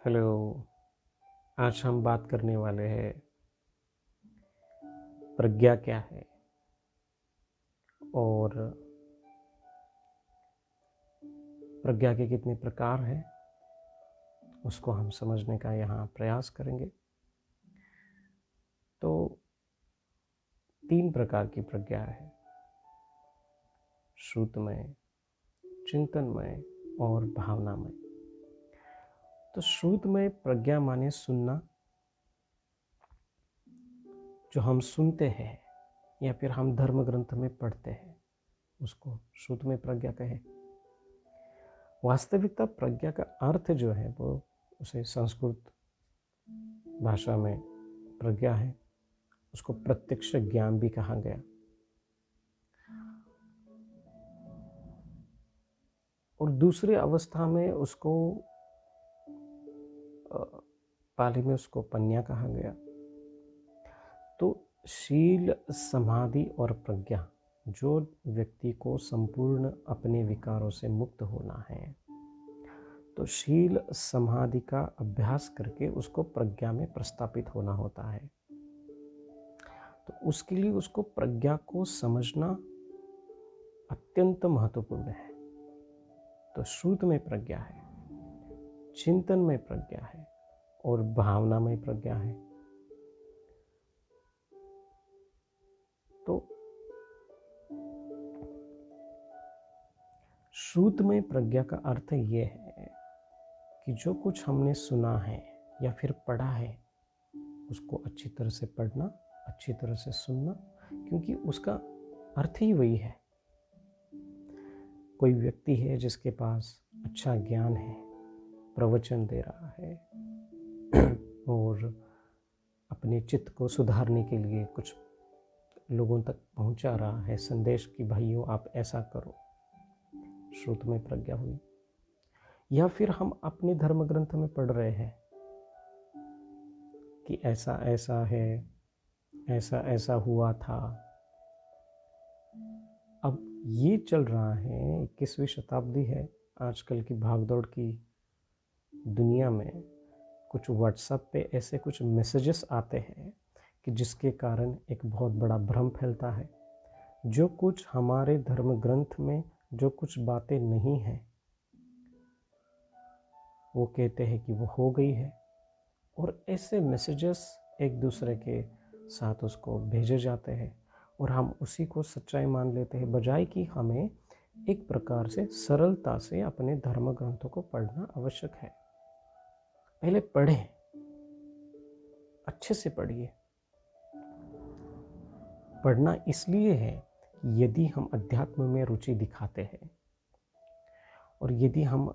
Hello. आज हम बात करने वाले हैं प्रज्ञा क्या है और प्रज्ञा के कितने प्रकार हैं उसको हम समझने का यहाँ प्रयास करेंगे। तो 3 प्रकार की प्रज्ञा है: श्रुतमय, चिंतनमय और भावनामय। तो श्रुतमय प्रज्ञा माने सुनना, जो हम सुनते हैं या फिर हम धर्म ग्रंथ में पढ़ते हैं, उसको श्रुतमय प्रज्ञा कहे। वास्तविकता प्रज्ञा का अर्थ जो है वो उसे संस्कृत भाषा में प्रज्ञा है, उसको प्रत्यक्ष ज्ञान भी कहा गया। और दूसरी अवस्था में उसको पाली में उसको पन्या कहा गया। तो शील, समाधि और प्रज्ञा, जो व्यक्ति को संपूर्ण अपने विकारों से मुक्त होना है, तो शील समाधि का अभ्यास करके उसको प्रज्ञा में प्रस्थापित होना होता है। तो उसके लिए उसको प्रज्ञा को समझना अत्यंत महत्वपूर्ण है। तो श्रुत में प्रज्ञा है, चिंतन में प्रज्ञा है और भावना में प्रज्ञा है। तो श्रुत में प्रज्ञा का अर्थ ये है कि जो कुछ हमने सुना है या फिर पढ़ा है, उसको अच्छी तरह से पढ़ना, अच्छी तरह से सुनना, क्योंकि उसका अर्थ ही वही है। कोई व्यक्ति है जिसके पास अच्छा ज्ञान है, प्रवचन दे रहा है और अपने चित्त को सुधारने के लिए कुछ लोगों तक पहुंचा रहा है संदेश कि भाइयों आप ऐसा करो, श्रुत में प्रज्ञा हुई। या फिर हम अपने धर्म ग्रंथ में पढ़ रहे हैं कि ऐसा ऐसा है, ऐसा ऐसा हुआ था। अब ये चल रहा है, 21वीं शताब्दी है, आजकल की भागदौड़ की दुनिया में कुछ व्हाट्सएप पे ऐसे कुछ मैसेजेस आते हैं कि जिसके कारण एक बहुत बड़ा भ्रम फैलता है। जो कुछ हमारे धर्म ग्रंथ में जो कुछ बातें नहीं हैं, वो कहते हैं कि वो हो गई है, और ऐसे मैसेजेस एक दूसरे के साथ उसको भेजे जाते हैं और हम उसी को सच्चाई मान लेते हैं, बजाय कि हमें एक प्रकार से सरलता से अपने धर्म ग्रंथों को पढ़ना आवश्यक है। पहले पढ़ें, अच्छे से पढ़िए। पढ़ना इसलिए है कि यदि हम अध्यात्म में रुचि दिखाते हैं और यदि हम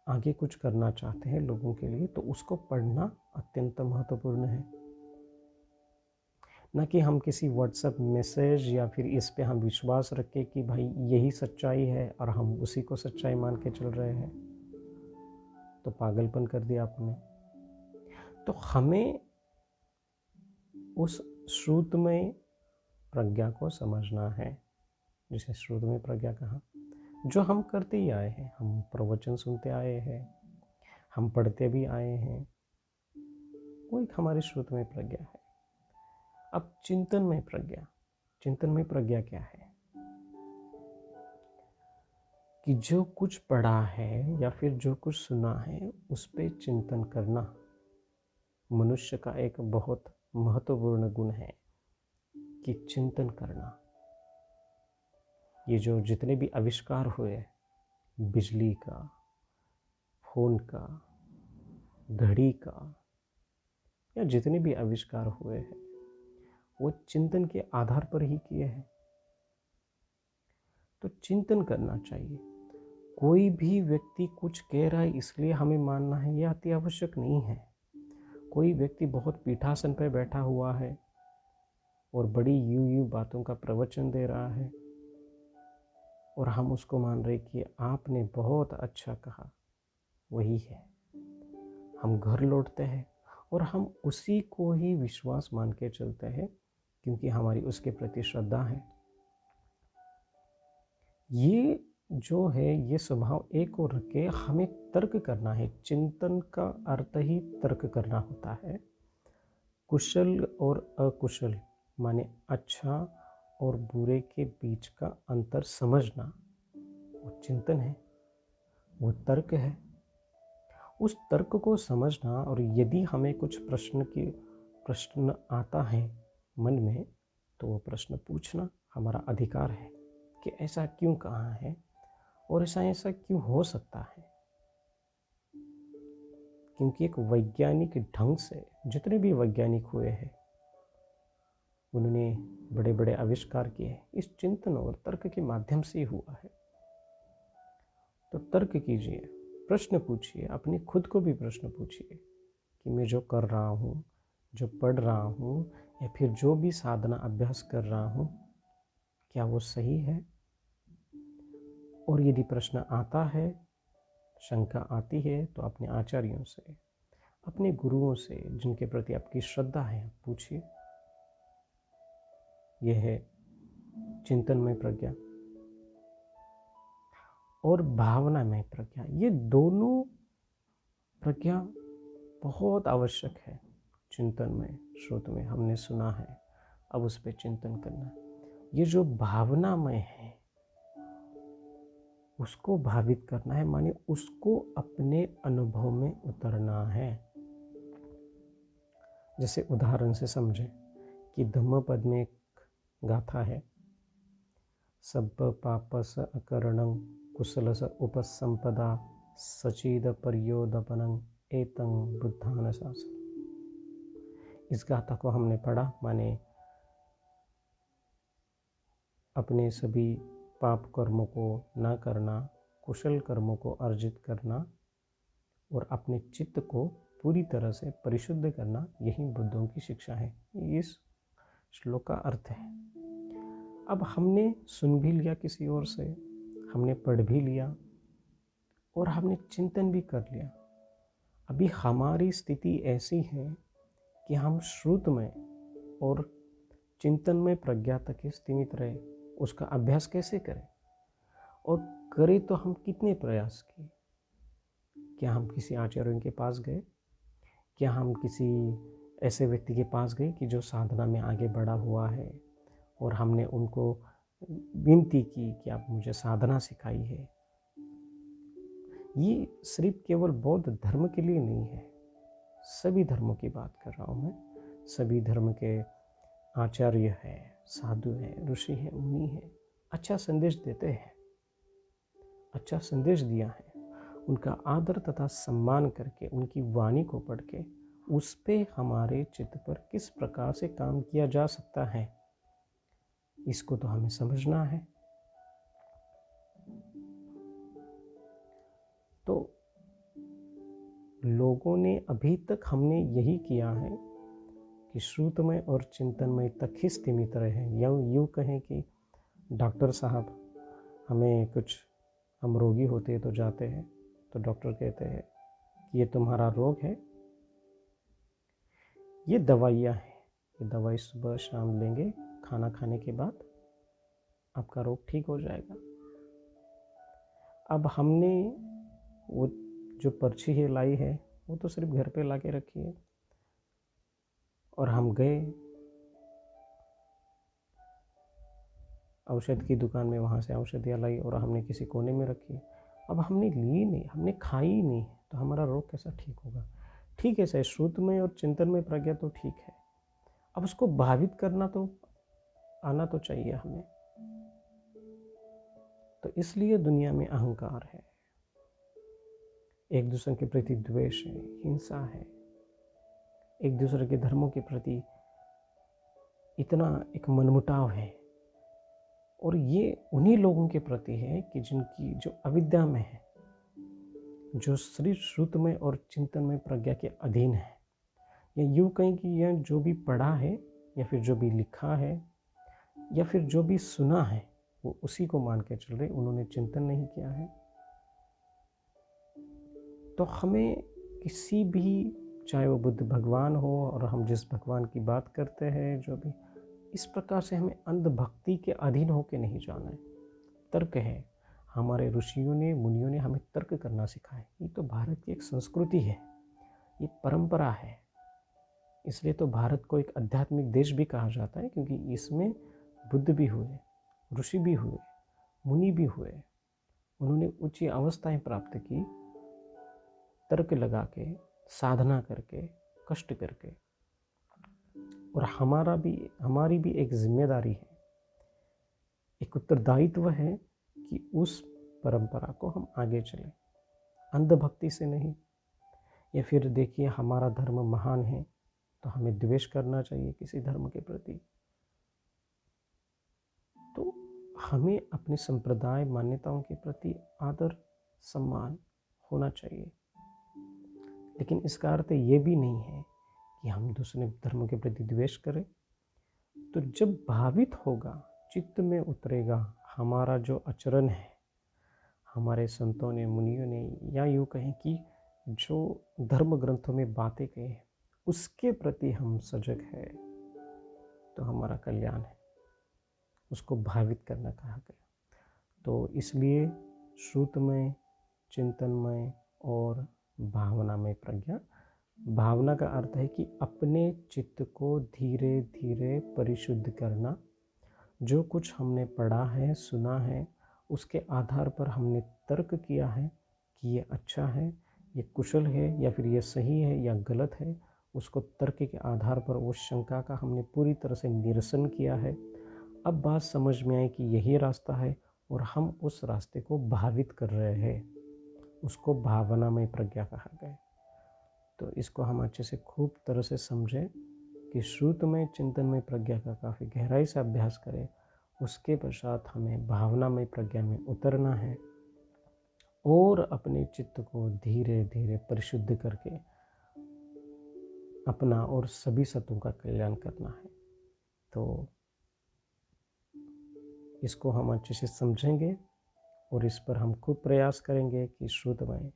आगे कुछ करना चाहते हैं लोगों के लिए, तो उसको पढ़ना अत्यंत महत्वपूर्ण है। न कि हम किसी व्हाट्सएप मैसेज या फिर इस पे हम विश्वास रखें कि भाई यही सच्चाई है और हम उसी को सच्चाई मान के चल रहे हैं। तो पागलपन कर दिया आपने। तो हमें उस श्रुतमय प्रज्ञा को समझना है, जिसे श्रुतमय प्रज्ञा कहा, जो हम करते ही आए हैं। हम प्रवचन सुनते आए हैं, हम पढ़ते भी आए हैं, वो एक हमारी श्रुतमय प्रज्ञा है। अब चिंतन में प्रज्ञा, चिंतन में प्रज्ञा क्या है? कि जो कुछ पढ़ा है या फिर जो कुछ सुना है उस पे चिंतन करना मनुष्य का एक बहुत महत्वपूर्ण गुण है, कि चिंतन करना। ये जो जितने भी आविष्कार हुए, बिजली का, फोन का, घड़ी का, या जितने भी आविष्कार हुए हैं, वो चिंतन के आधार पर ही किए हैं। तो चिंतन करना चाहिए। कोई भी व्यक्ति कुछ कह रहा है इसलिए हमें मानना है, यह अति आवश्यक नहीं है। कोई व्यक्ति बहुत पीठासन पर बैठा हुआ है और बड़ी यूं बातों का प्रवचन दे रहा है और हम उसको मान रहे कि आपने बहुत अच्छा कहा, वही है। हम घर लौटते हैं और हम उसी को ही विश्वास मान के चलते हैं, क्योंकि हमारी उसके प्रति श्रद्धा है। ये जो है, ये स्वभाव एक और रख के हमें तर्क करना है, चिंतन का अर्थ ही तर्क करना होता है। कुशल और अकुशल माने अच्छा और बुरे के बीच का अंतर समझना वो चिंतन है, वो तर्क है। उस तर्क को समझना, और यदि हमें कुछ प्रश्न आता है मन में, तो वो प्रश्न पूछना हमारा अधिकार है कि ऐसा क्यों कहा है और ऐसा क्यों हो सकता है। क्योंकि एक वैज्ञानिक ढंग से जितने भी वैज्ञानिक हुए हैं, उन्होंने बड़े बड़े आविष्कार किए इस चिंतन और तर्क के माध्यम से ही हुआ है। तो तर्क कीजिए, प्रश्न पूछिए, अपने खुद को भी प्रश्न पूछिए कि मैं जो कर रहा हूँ, जो पढ़ रहा हूँ, या फिर जो भी साधना अभ्यास कर रहा हूँ, क्या वो सही है। और यदि प्रश्न आता है, शंका आती है, तो अपने आचार्यों से, अपने गुरुओं से, जिनके प्रति आपकी श्रद्धा है, पूछिए। यह है चिंतनमय प्रज्ञा और भावनामय प्रज्ञा। ये दोनों प्रज्ञा बहुत आवश्यक है चिंतन में। श्रोत में हमने सुना है, अब उस पर चिंतन करना। ये जो भावनामय है उसको भावित करना है, माने उसको अपने अनुभव में उतरना है। जैसे उदाहरण से समझें कि धम्मपद में एक गाथा है, सब्ब पापस अकरणं कुशलस उपसंपदा सचीद पर्योदपनं एतं बुद्धान शासन। इस गाथा को हमने पढ़ा, माने अपने सभी पाप कर्मों को न करना, कुशल कर्मों को अर्जित करना और अपने चित्त को पूरी तरह से परिशुद्ध करना, यही बुद्धों की शिक्षा है। इस श्लोक का अर्थ है। अब हमने सुन भी लिया किसी और से, हमने पढ़ भी लिया और हमने चिंतन भी कर लिया। अभी हमारी स्थिति ऐसी है कि हम श्रुत में और चिंतन में प्रज्ञा तक ही सीमित रहे। उसका अभ्यास कैसे करें, और करें तो हम कितने प्रयास किए। क्या हम किसी आचार्यों के पास गए, क्या हम किसी ऐसे व्यक्ति के पास गए कि जो साधना में आगे बढ़ा हुआ है, और हमने उनको विनती की कि आप मुझे साधना सिखाई है। ये सिर्फ केवल बौद्ध धर्म के लिए नहीं है, सभी धर्मों की बात कर रहा हूँ मैं। सभी धर्म के आचार्य हैं, साधु हैं, ऋषि हैं, मुनि हैं, अच्छा संदेश देते हैं, अच्छा संदेश दिया है। उनका आदर तथा सम्मान करके, उनकी वाणी को पढ़ के, उस पे हमारे चित्त पर किस प्रकार से काम किया जा सकता है, इसको तो हमें समझना है। तो लोगों ने अभी तक हमने यही किया है कि श्रुतमय और चिंतनमय तक ही सीमित रहे हैं। यूँ कहें कि डॉक्टर साहब हमें कुछ, हम रोगी होते हैं तो जाते हैं, तो डॉक्टर कहते हैं कि ये तुम्हारा रोग है, ये दवाइयाँ हैं, ये दवाई सुबह शाम लेंगे, खाना खाने के बाद आपका रोग ठीक हो जाएगा। अब हमने वो जो पर्ची है लाई है, वो तो सिर्फ घर पे ला के रखी है, और हम गए औषध की दुकान में, वहाँ से औषधियाँ लाई और हमने किसी कोने में रखी। अब हमने ली नहीं, हमने खाई नहीं, तो हमारा रोग कैसा ठीक होगा। ठीक है, सही श्रुत में और चिंतन में प्रज्ञा तो ठीक है, अब उसको भावित करना तो आना तो चाहिए हमें। तो इसलिए दुनिया में अहंकार है, एक दूसरे के प्रति द्वेष है, हिंसा है, एक दूसरे के धर्मों के प्रति इतना एक मनमुटाव है। और ये उन्हीं लोगों के प्रति है कि जिनकी जो अविद्या में है, जो सिर्फ श्रुत में और चिंतन में प्रज्ञा के अधीन है। या यूँ कहें कि यह जो भी पढ़ा है, या फिर जो भी लिखा है, या फिर जो भी सुना है, वो उसी को मान के चल रहे, उन्होंने चिंतन नहीं किया है। तो हमें किसी भी, चाहे वो बुद्ध भगवान हो, और हम जिस भगवान की बात करते हैं, जो भी, इस प्रकार से हमें अंधभक्ति के अधीन होकर नहीं जाना है। तर्क है, हमारे ऋषियों ने, मुनियों ने हमें तर्क करना सिखाया। ये तो भारत की एक संस्कृति है, ये परंपरा है। इसलिए तो भारत को एक आध्यात्मिक देश भी कहा जाता है, क्योंकि इसमें बुद्ध भी हुए, ऋषि भी हुए, मुनि भी हुए। उन्होंने उच्च अवस्थाएं प्राप्त की, तर्क लगा के, साधना करके, कष्ट करके। और हमारी भी एक जिम्मेदारी है, एक उत्तरदायित्व है कि उस परंपरा को हम आगे चलें, अंधभक्ति से नहीं। या फिर देखिए, हमारा धर्म महान है तो हमें द्वेष करना चाहिए किसी धर्म के प्रति। तो हमें अपने संप्रदाय मान्यताओं के प्रति आदर सम्मान होना चाहिए। लेकिन इसका अर्थ ये भी नहीं है कि हम दूसरे धर्म के प्रति द्वेष करें। तो जब भावित होगा, चित्त में उतरेगा हमारा जो आचरण है, हमारे संतों ने, मुनियों ने, या यूँ कहें कि जो धर्म ग्रंथों में बातें कही हैं, उसके प्रति हम सजग है, तो हमारा कल्याण है। उसको भावित करना कहा गया। तो इसलिए श्रुतमय, चिंतनमय और भावनामय प्रज्ञा। भावना का अर्थ है कि अपने चित्त को धीरे धीरे परिशुद्ध करना। जो कुछ हमने पढ़ा है, सुना है, उसके आधार पर हमने तर्क किया है कि ये अच्छा है, ये कुशल है, या फिर ये सही है या गलत है। उसको तर्क के आधार पर उस शंका का हमने पूरी तरह से निरसन किया है। अब बात समझ में आई कि यही रास्ता है और हम उस रास्ते को भावित कर रहे हैं। उसको भावनामय प्रज्ञा कहा गया। तो इसको हम अच्छे से खूब तरह से समझें कि श्रुतमय, चिंतनमय प्रज्ञा का काफ़ी गहराई से अभ्यास करें। उसके पश्चात हमें भावनामय प्रज्ञा में उतरना है और अपने चित्त को धीरे धीरे परिशुद्ध करके अपना और सभी सत्वों का कल्याण करना है। तो इसको हम अच्छे से समझेंगे और इस पर हम खूब प्रयास करेंगे कि श्रुतमय,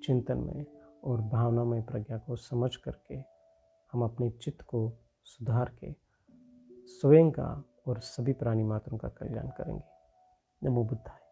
चिंतनमय और भावनामय प्रज्ञा को समझ करके हम अपने चित्त को सुधार के स्वयं का और सभी प्राणी मात्रों का कल्याण करेंगे। नमो बुद्धाय।